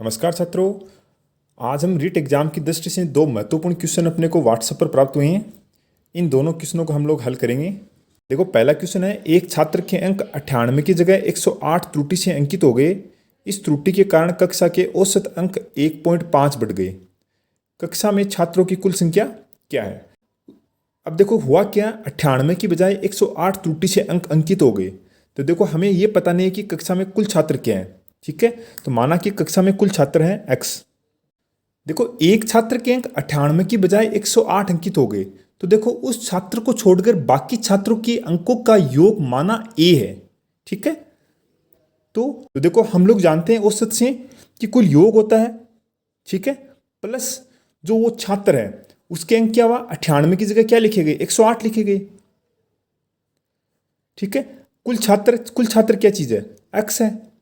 नमस्कार छात्रों। आज हम रीट एग्जाम की दृष्टि से दो महत्वपूर्ण क्वेश्चन अपने को व्हाट्सएप पर प्राप्त हुए हैं। इन दोनों क्वेश्चनों को हम लोग हल करेंगे। देखो, पहला क्वेश्चन है, एक छात्र के अंक 98 की जगह 108 त्रुटि से अंकित हो गए। इस त्रुटि के कारण कक्षा के औसत अंक 1.5 बढ़ गए। कक्षा में छात्रों की कुल संख्या क्या है? अब देखो हुआ क्या, 98 की बजाय 108 त्रुटि से अंक अंकित हो गए। तो देखो हमें ये पता नहीं है कि कक्षा में कुल छात्र क्या है। ठीक है, तो माना कि कक्षा में कुल छात्र हैं x। देखो एक छात्र के अंक 98 की बजाय 108 अंकित हो गए, तो देखो उस छात्र को छोड़कर बाकी छात्रों के अंकों का योग माना a है। ठीक है, तो देखो हम लोग जानते हैं औसत से कि कुल योग होता है, ठीक है, प्लस जो वो छात्र है उसके अंक क्या हुआ, 98 की जगह क्या लिखे गए, 108 लिखे गए। ठीक है, कुल छात्र क्या चीज है, x है।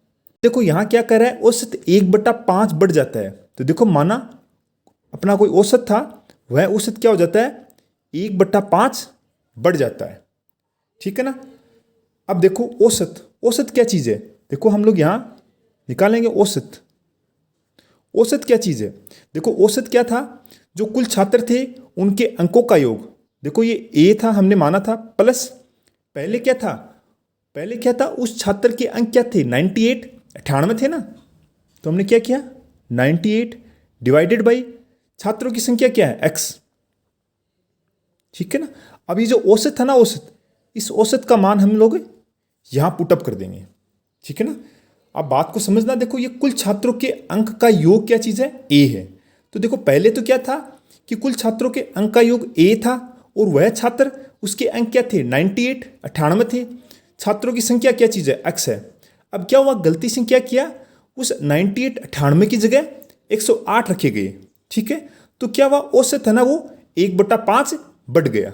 देखो यहां क्या कर रहा है, औसत 1/5 बढ़ जाता है। तो देखो माना अपना कोई औसत था, वह औसत क्या हो जाता है, 1/5 बढ़ जाता है। ठीक है ना। अब देखो औसत क्या चीज है, देखो हम लोग यहां निकालेंगे औसत। औसत क्या चीज है, देखो औसत क्या था, जो कुल छात्र थे उनके अंकों का योग। देखो ये ए था, हमने माना था, प्लस पहले क्या था, उस छात्र के अंक क्या थे, 98, 98 थे ना। तो हमने क्या किया, 98 डिवाइडेड बाई छात्रों की संख्या क्या है, x। ठीक है ना। अब ये जो औसत था ना, इस औसत का मान हम लोग यहां पुटअप कर देंगे। ठीक है ना। अब बात को समझना, देखो ये कुल छात्रों के अंक का योग क्या चीज है, a है। तो देखो पहले तो क्या था कि कुल छात्रों के अंक का योग a था, और वह छात्र उसके अंक क्या थे, 98, 98 थे। छात्रों की संख्या क्या चीज है, x है। अब क्या हुआ, गलती से क्या किया, उस 98, 98 की जगह 108 रखे गए। ठीक है, तो क्या हुआ, औसत है ना वो 1/5 बढ़ गया।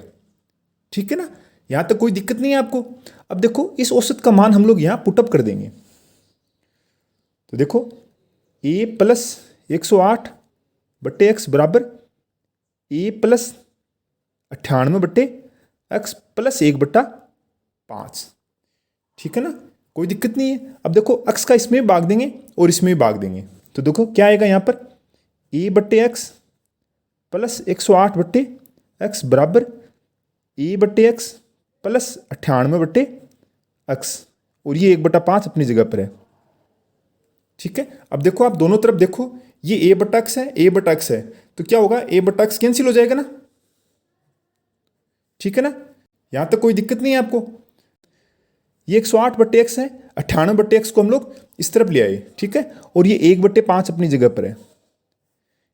ठीक है ना, यहां तक कोई दिक्कत नहीं है आपको। अब देखो इस औसत का मान हम लोग यहां पुटअप कर देंगे। तो देखो a प्लस 108 बट्टे x बराबर a प्लस 98 बट्टे x प्लस 1/5। ठीक है ना, कोई दिक्कत नहीं है। अब देखो x का इसमें भाग देंगे और इसमें भी भाग देंगे, तो देखो क्या आएगा यहाँ पर, a बट्टे एक्स प्लस 108 बट्टे एक्स बराबर a बट्टे एक्स प्लस 98 बट्टे एक्स, और ये 1/5 अपनी जगह पर है। ठीक है, अब देखो आप दोनों तरफ देखो, ये a बट्टा एक्स है, a बट्टा एक्स है, तो क्या होगा, a बट्टा एक्स कैंसिल हो जाएगा ना। ठीक है ना, यहां तक कोई दिक्कत नहीं है आपको। ये 108 बट्टे एक्स है, 98 बट्टे एक्स को हम लोग इस तरफ ले आए। ठीक है, और ये 1/5 अपनी जगह पर है।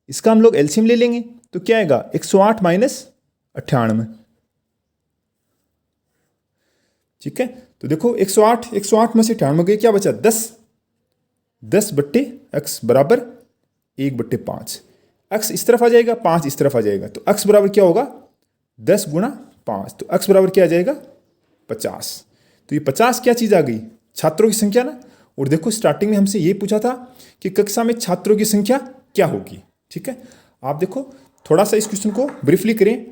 इसका हम लोग एलसीएम ले लेंगे, तो क्या आएगा, 108 माइनस 98। ठीक है, तो देखो 108 में से 98 गए, क्या बचा, 10 बट्टे एक्स बराबर 1/5। एक्स इस तरफ आ जाएगा, 5 इस तरफ आ जाएगा, तो एक्स बराबर क्या होगा, 10 गुणा 5, तो एक्स बराबर क्या आ जाएगा, 50। तो ये 50 क्या चीज़ आ गई, छात्रों की संख्या ना। और देखो स्टार्टिंग में हमसे ये पूछा था कि कक्षा में छात्रों की संख्या क्या होगी। ठीक है, आप देखो थोड़ा सा इस क्वेश्चन को ब्रीफली करें।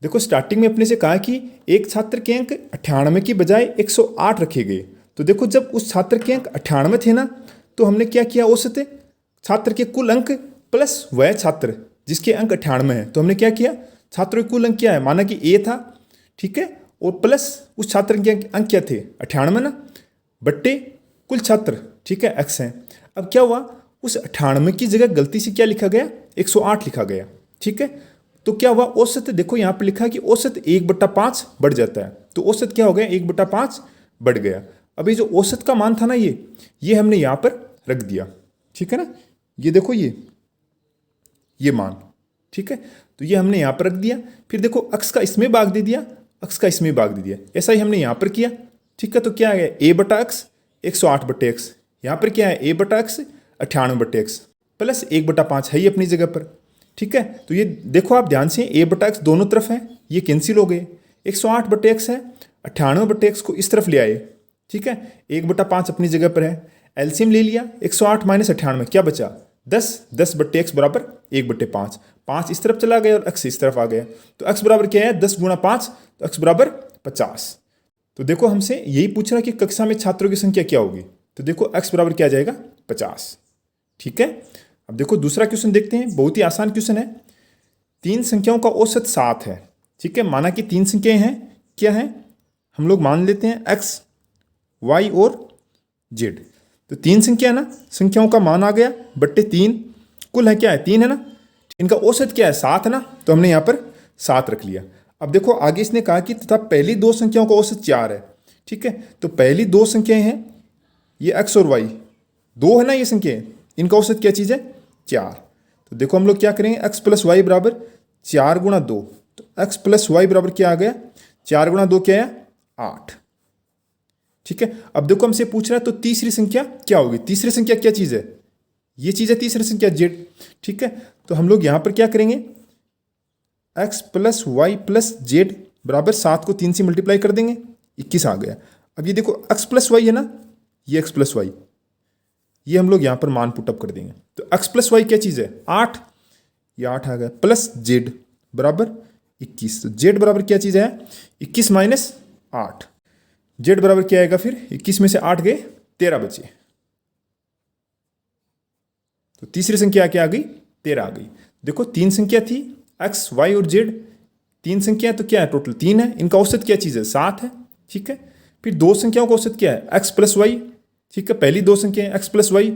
देखो स्टार्टिंग में अपने से कहा कि एक छात्र के अंक 98 की बजाय 108 रखे गए। तो देखो जब उस छात्र के अंक 98 थे ना, तो हमने क्या किया, औसत छात्र के कुल अंक प्लस वह छात्र जिसके अंक 98 है, तो हमने क्या किया, छात्रों के कुल अंक क्या है, माना कि a था। ठीक है, और प्लस उस छात्र के अंक क्या थे, 98 ना, बट्टे कुल छात्र, ठीक है, x है। अब क्या हुआ, उस 98 की जगह गलती से क्या लिखा गया, 108 लिखा गया। ठीक है, तो क्या हुआ, औसत देखो यहाँ पर लिखा है कि औसत 1/5 बढ़ जाता है, तो औसत क्या हो गया, 1/5 बढ़ गया। अभी जो औसत का मान था ना, ये हमने यहाँ पर रख दिया। ठीक है ना, ये देखो ये मान। ठीक है, तो ये हमने यहाँ पर रख दिया। फिर देखो अक्स का इसमें भाग दे दिया, अक्स का इसमें भाग दे दिया, ऐसा ही हमने यहाँ पर किया। ठीक है, तो क्या आ गया, a बटा एक्स 108 बट्टे एक्स, यहाँ पर क्या है, a बटा एक्स 98 बट्टे एक्स प्लस 1/5 है ही अपनी जगह पर। ठीक है, तो ये देखो आप ध्यान से, a बटा एक्स दोनों तरफ है, ये कैंसिल हो गए। 108 बट्टे एक्स है, 98 बट्टे एक्स को इस तरफ ले आए। ठीक है, 1/5 अपनी जगह पर है, एलसीएम ले लिया, 108 माइनस 98 क्या बचा, 10 बट्टे एक्स बराबर 1/5, 5 इस तरफ चला गया और एक्स इस तरफ आ गया, तो एक्स बराबर क्या है, 10 गुणा 5, तो एक्स बराबर 50। तो देखो हमसे यही पूछ रहा है कि कक्षा में छात्रों की संख्या क्या होगी। तो देखो x बराबर क्या आ जाएगा 50। ठीक है, अब देखो दूसरा क्वेश्चन देखते हैं, बहुत ही आसान क्वेश्चन है। 3 संख्याओं का औसत 7 है। ठीक है, माना कि 3 संख्याएं हैं, क्या है, हम लोग मान लेते हैं x, y और z। तो 3 संख्या है ना, संख्याओं का मान आ गया बट्टे 3, कुल है क्या है 3 है ना, इनका औसत क्या है 7 है ना, तो हमने यहाँ पर 7 रख लिया। अब देखो आगे इसने कहा कि तथा पहली 2 संख्याओं का औसत 4 है। ठीक है, तो पहली 2 संख्याएं हैं ये x और y, 2 है ना ये संख्याएं, इनका औसत क्या चीज़ है 4। तो देखो हम लोग क्या करेंगे, x प्लस वाई बराबर 4 गुणा 2, तो x प्लस वाई बराबर क्या आ गया 4 गुणा 2 क्या है 8। ठीक है, अब देखो हमसे पूछ रहा है तो तीसरी संख्या क्या होगी, तीसरी संख्या क्या चीज़ है, ये चीज़ है तीसरी संख्या z। ठीक है, तो हम लोग यहाँ पर क्या करेंगे, x plus Y plus z बराबर 7 को 3 से मल्टीप्लाई कर देंगे, 21 आ गया। अब ये देखो x प्लस वाई है ना, ये x प्लस वाई, ये हम लोग यहाँ पर मान पुटअप कर देंगे। तो x प्लस वाई क्या चीज़ है 8, ये 8 आ गया, प्लस z बराबर 21। तो z बराबर क्या चीज़ है 21 माइनस 8, z बराबर क्या आएगा फिर 21 में से 8 गए 13 बचे। तो तीसरी संख्या क्या आ गई 13 आ गई। देखो 3 संख्या थी x, y और z, 3 संख्या तो क्या है टोटल 3 है, इनका औसत क्या चीज़ है 7 है। ठीक है, फिर 2 संख्याओं का औसत क्या है x प्लस वाई। ठीक है, पहली 2 संख्या है x प्लस वाई,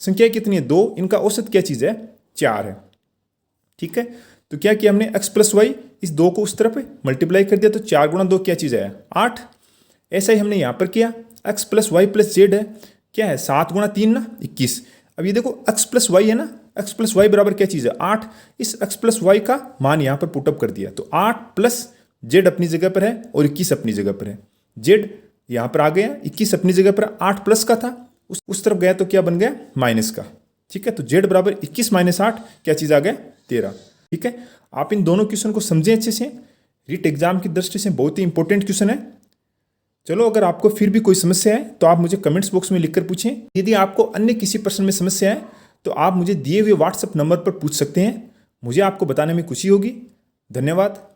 संख्या कितनी है 2, इनका औसत क्या चीज़ है 4 है। ठीक है, तो क्या किया हमने x प्लस वाई, इस 2 को उस तरफ मल्टीप्लाई कर दिया, तो 4 गुणा 2 क्या चीज़ है 8। ऐसा ही हमने यहाँ पर किया, x plus Y plus Z है, क्या है 7 गुणा 3 ना 21। अब ये देखो x प्लस वाई है ना, x प्लस वाई बराबर क्या चीज़ है 8, इस x प्लस वाई का मान यहाँ पर पुटअप कर दिया, तो 8 प्लस जेड अपनी जगह पर है और 21 अपनी जगह पर है। जेड यहाँ पर आ गया, 21 अपनी जगह पर 8 प्लस का था, उस तरफ गया तो क्या बन गया माइनस का। ठीक है, तो जेड बराबर 21 माइनस 8 क्या चीज़ आ गया 13। ठीक है, आप इन दोनों क्वेश्चन को समझें अच्छे से, रीट एग्जाम की दृष्टि से बहुत ही इंपॉर्टेंट क्वेश्चन है। चलो, अगर आपको फिर भी कोई समस्या है तो आप मुझे कमेंट्स बॉक्स में लिखकर पूछें। यदि आपको अन्य किसी प्रश्न में समस्या है तो आप मुझे दिए हुए व्हाट्सएप नंबर पर पूछ सकते हैं, मुझे आपको बताने में खुशी होगी। धन्यवाद।